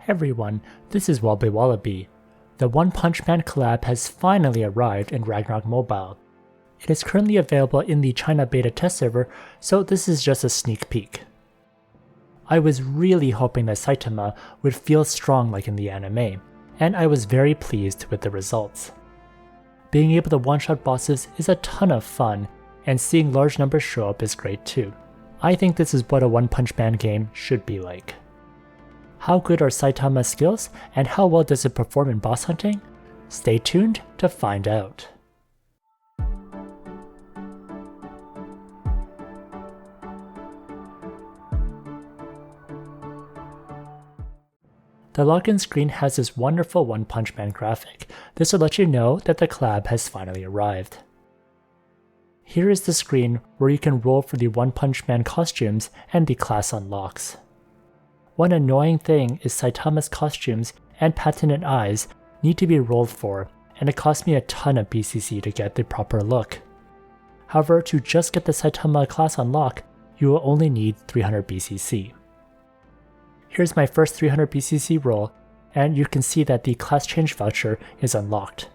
Hey everyone, this is WobblyWallaby. The OnePunchMan collab has finally arrived in Ragnarok Mobile. It is currently available in the China beta test server, so this is just a sneak peek. I was really hoping that Saitama would feel strong like in the anime, and I was very pleased with the results. Being able to one-shot bosses is a ton of fun, and seeing large numbers show up is great too. I think this is what a OnePunchMan game should be like. How good are Saitama's skills, and how well does it perform in boss hunting? Stay tuned to find out. The login screen has this wonderful OnePunchMan graphic. This will let you know that the collab has finally arrived. Here is the screen where you can roll for the OnePunchMan costumes and the class unlocks. One annoying thing is Saitama's costumes and patented eyes need to be rolled for, and it cost me a ton of BCC to get the proper look. However, to just get the Saitama class unlock, you will only need 300 BCC. Here's my first 300 BCC roll, and you can see that the class change voucher is unlocked.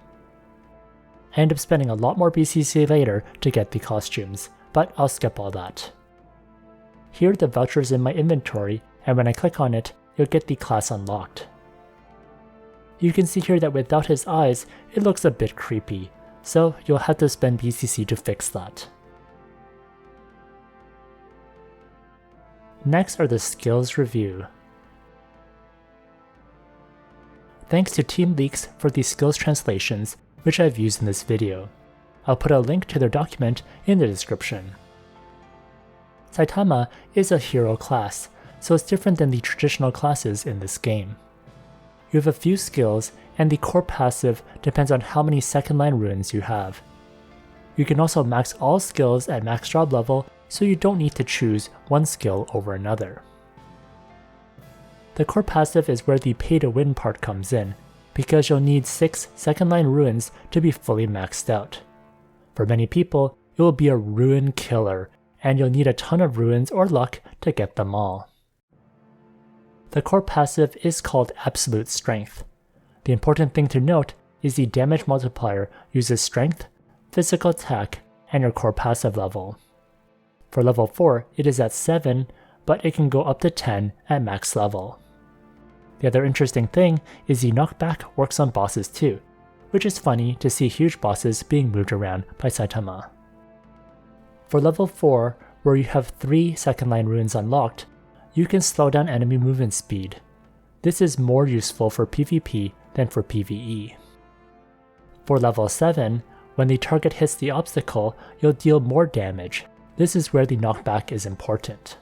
I end up spending a lot more BCC later to get the costumes, but I'll skip all that. Here the voucher is in my inventory, and when I click on it, you'll get the class unlocked. You can see here that without his eyes, it looks a bit creepy, so you'll have to spend BCC to fix that. Next are the skills review. Thanks to Team Leaks for the skills translations, which I've used in this video. I'll put a link to their document in the description. Saitama is a hero class, so it's different than the traditional classes in this game. You have a few skills, and the core passive depends on how many second line runes you have. You can also max all skills at max job level, so you don't need to choose one skill over another. The core passive is where the pay to win part comes in, because you'll need 6 second line runes to be fully maxed out. For many people, it will be a rune killer, and you'll need a ton of runes or luck to get them all. The core passive is called Absolute Strength. The important thing to note is the damage multiplier uses strength, physical attack, and your core passive level. For level 4, it is at 7, but it can go up to 10 at max level. The other interesting thing is the knockback works on bosses too, which is funny to see huge bosses being moved around by Saitama. For level 4, where you have 3 second line runes unlocked, you can slow down enemy movement speed. This is more useful for PvP than for PvE. For level 7, when the target hits the obstacle, you'll deal more damage. This is where the knockback is important.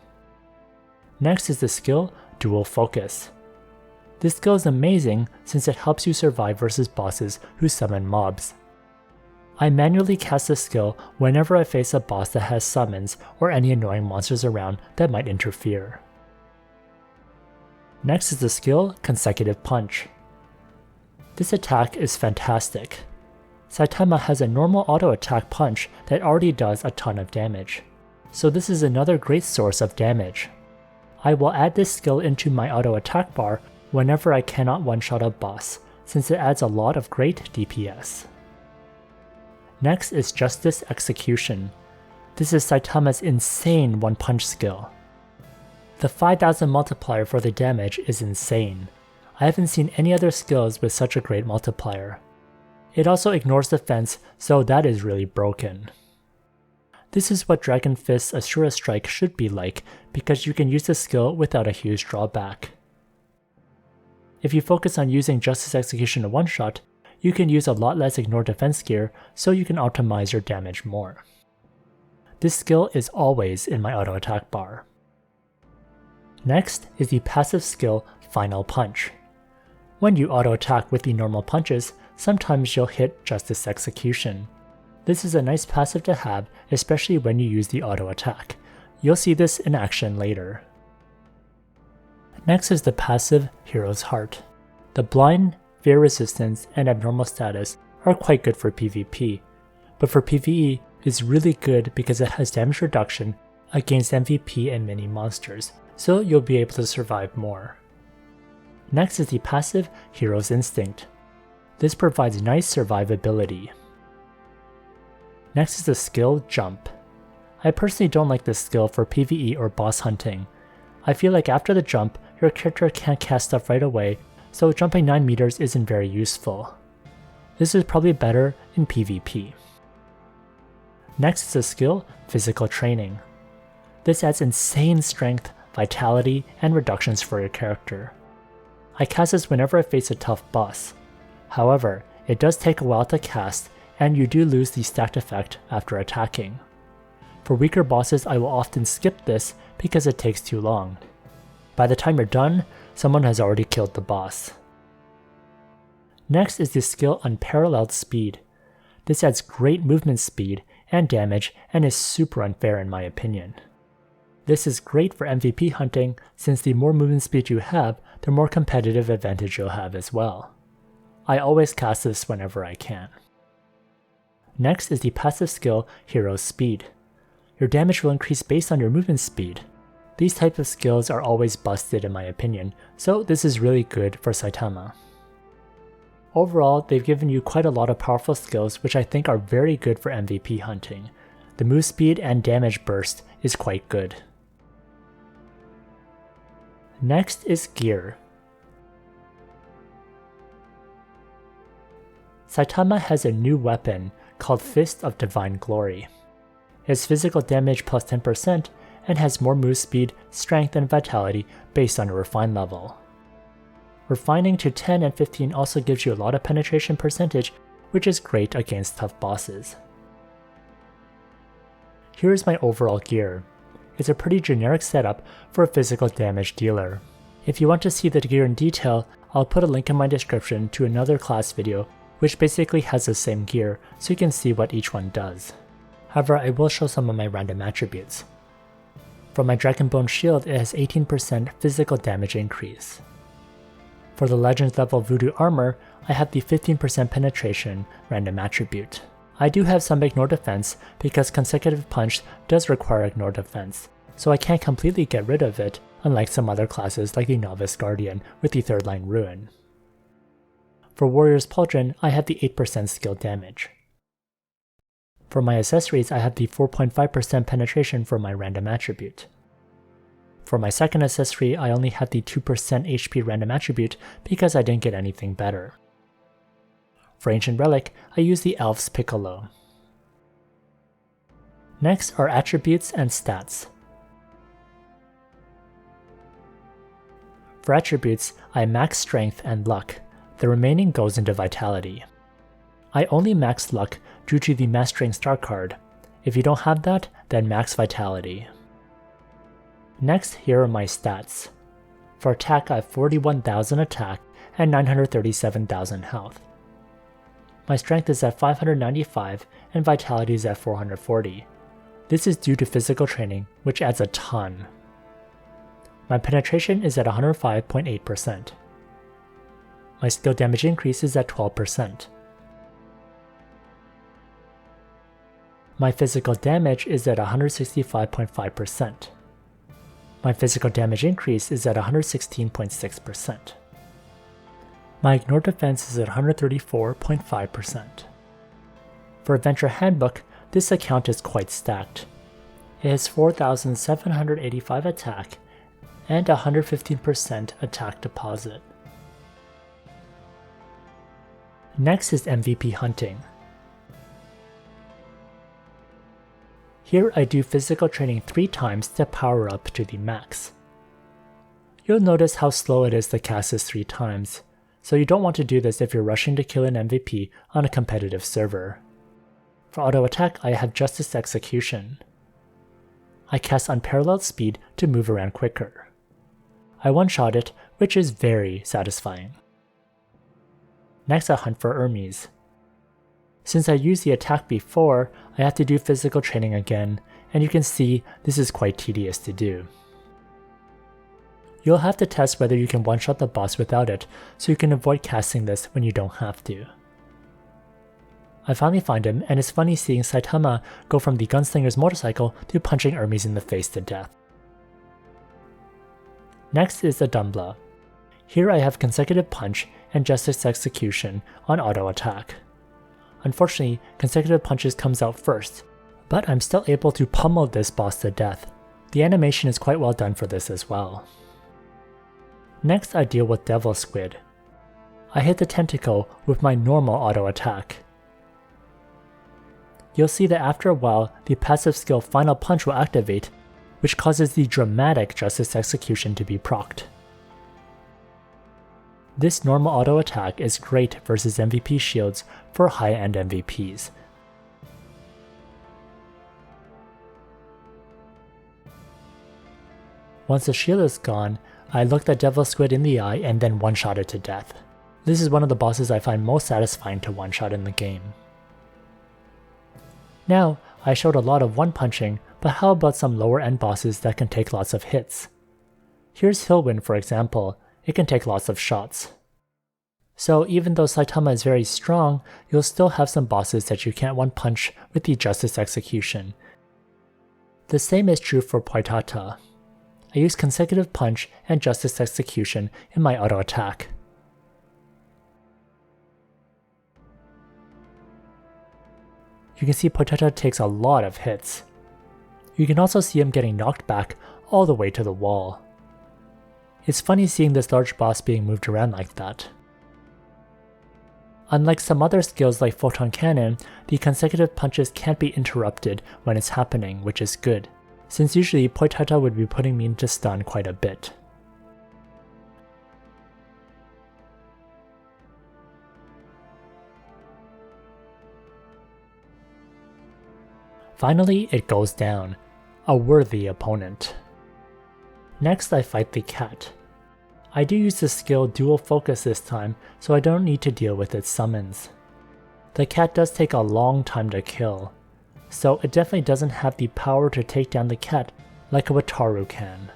Next is the skill Dual Focus. This skill is amazing since it helps you survive versus bosses who summon mobs. I manually cast this skill whenever I face a boss that has summons or any annoying monsters around that might interfere. Next is the skill Consecutive Punch. This attack is fantastic. Saitama has a normal auto attack punch that already does a ton of damage, so this is another great source of damage. I will add this skill into my auto attack bar whenever I cannot one-shot a boss, since it adds a lot of great DPS. Next is Justice Execution. This is Saitama's insane one-punch skill. The 5000 multiplier for the damage is insane. I haven't seen any other skills with such a great multiplier. It also ignores defense, so that is really broken. This is what Dragon Fist's Asura Strike should be like, because you can use the skill without a huge drawback. If you focus on using Justice Execution in one-shot, you can use a lot less ignore defense gear, so you can optimize your damage more. This skill is always in my auto attack bar. Next is the passive skill Final Punch. When you auto attack with the normal punches, sometimes you'll hit Justice Execution. This is a nice passive to have, especially when you use the auto attack. You'll see this in action later. Next is the passive Hero's Heart. The blind, fear resistance, and abnormal status are quite good for PvP, but for PvE it's really good because it has damage reduction against MVP and mini monsters, so you'll be able to survive more. Next is the passive Hero's Instinct. This provides nice survivability. Next is the skill Jump. I personally don't like this skill for PvE or boss hunting. I feel like after the jump, your character can't cast stuff right away, so jumping 9 meters isn't very useful. This is probably better in PvP. Next is the skill Physical Training. This adds insane strength, vitality, and reductions for your character. I cast this whenever I face a tough boss. However, it does take a while to cast, and you do lose the stacked effect after attacking. For weaker bosses, I will often skip this because it takes too long. By the time you're done, someone has already killed the boss. Next is the skill Unparalleled Speed. This adds great movement speed and damage and is super unfair in my opinion. This is great for MVP hunting since the more movement speed you have, the more competitive advantage you'll have as well. I always cast this whenever I can. Next is the passive skill Hero's Speed. Your damage will increase based on your movement speed. These types of skills are always busted in my opinion, so this is really good for Saitama. Overall, they've given you quite a lot of powerful skills which I think are very good for MVP hunting. The move speed and damage burst is quite good. Next is gear. Saitama has a new weapon called Fist of Divine Glory. It's physical damage plus 10% and has more move speed, strength, and vitality based on your refine level. Refining to 10 and 15 also gives you a lot of penetration percentage, which is great against tough bosses. Here is my overall gear. It's a pretty generic setup for a physical damage dealer. If you want to see the gear in detail, I'll put a link in my description to another class video which basically has the same gear so you can see what each one does. However, I will show some of my random attributes. For my Dragonbone shield, it has 18% physical damage increase. For the Legends level Voodoo armor, I have the 15% penetration random attribute. I do have some ignore defense because consecutive punch does require ignore defense, so I can't completely get rid of it unlike some other classes like the Novice Guardian with the 3rd line Ruin. For Warrior's Pauldron, I have the 8% skill damage. For my accessories, I have the 4.5% penetration for my random attribute. For my second accessory, I only have the 2% HP random attribute because I didn't get anything better. For Ancient Relic, I use the Elf's Piccolo. Next are attributes and stats. For attributes, I max Strength and Luck. The remaining goes into Vitality. I only max Luck due to the Mastering Star card. If you don't have that, then max Vitality. Next, here are my stats. For attack, I have 41,000 attack and 937,000 health. My strength is at 595 and vitality is at 440. This is due to physical training, which adds a ton. My penetration is at 105.8%. My skill damage increase is at 12%. My physical damage is at 165.5%. My physical damage increase is at 116.6%. My ignore defense is at 134.5%. For Adventure Handbook, this account is quite stacked. It has 4,785 attack and 115% attack deposit. Next is MVP hunting. Here I do physical training 3 times to power up to the max. You'll notice how slow it is to cast this 3 times, so you don't want to do this if you're rushing to kill an MVP on a competitive server. For auto attack, I have Justice Execution. I cast Unparalleled Speed to move around quicker. I one-shot it, which is very satisfying. Next I hunt for Hermes. Since I used the attack before, I have to do physical training again, and you can see this is quite tedious to do. You'll have to test whether you can one-shot the boss without it, so you can avoid casting this when you don't have to. I finally find him, and it's funny seeing Saitama go from the gunslinger's motorcycle to punching Hermes in the face to death. Next is the Dumbla. Here I have consecutive punch and justice execution on auto attack. Unfortunately, consecutive punches comes out first, but I'm still able to pummel this boss to death. The animation is quite well done for this as well. Next I deal with Devil Squid. I hit the tentacle with my normal auto attack. You'll see that after a while, the passive skill Final Punch will activate, which causes the dramatic justice execution to be procced. This normal auto attack is great versus MVP shields for high-end MVPs. Once the shield is gone, I look the Devil Squid in the eye and then one-shot it to death. This is one of the bosses I find most satisfying to one-shot in the game. Now, I showed a lot of one-punching, but how about some lower-end bosses that can take lots of hits? Here's Hillwind for example, it can take lots of shots. So even though Saitama is very strong, you'll still have some bosses that you can't one-punch with the justice execution. The same is true for Poitata. I use consecutive punch and justice execution in my auto attack. You can see Poitata takes a lot of hits. You can also see him getting knocked back all the way to the wall. It's funny seeing this large boss being moved around like that. Unlike some other skills like Photon Cannon, the consecutive punches can't be interrupted when it's happening, which is good, since usually Poitata would be putting me into stun quite a bit. Finally, it goes down. A worthy opponent. Next I fight the cat. I do use the skill Dual Focus this time, so I don't need to deal with its summons. The cat does take a long time to kill, so it definitely doesn't have the power to take down the cat like a Wataru can.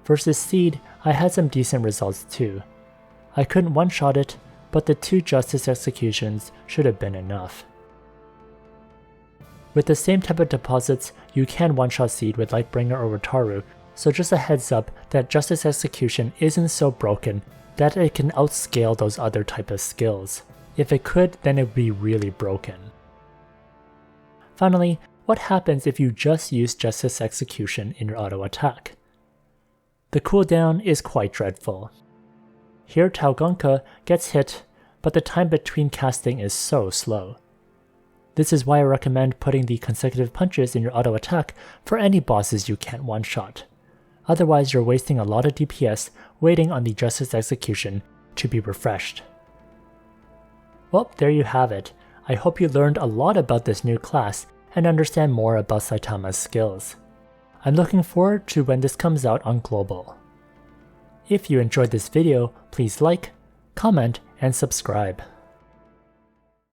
Versus Seed, I had some decent results too. I couldn't one-shot it, but the 2 justice executions should have been enough. With the same type of deposits, you can one-shot Seed with Lightbringer or Wataru, so just a heads up that justice execution isn't so broken that it can outscale those other type of skills. If it could, then it would be really broken. Finally, what happens if you just use justice execution in your auto attack? The cooldown is quite dreadful. Here Taugonka gets hit, but the time between casting is so slow. This is why I recommend putting the consecutive punches in your auto attack for any bosses you can't one-shot. Otherwise you're wasting a lot of DPS waiting on the justice execution to be refreshed. Well, there you have it. I hope you learned a lot about this new class and understand more about Saitama's skills. I'm looking forward to when this comes out on Global. If you enjoyed this video, please like, comment, and subscribe.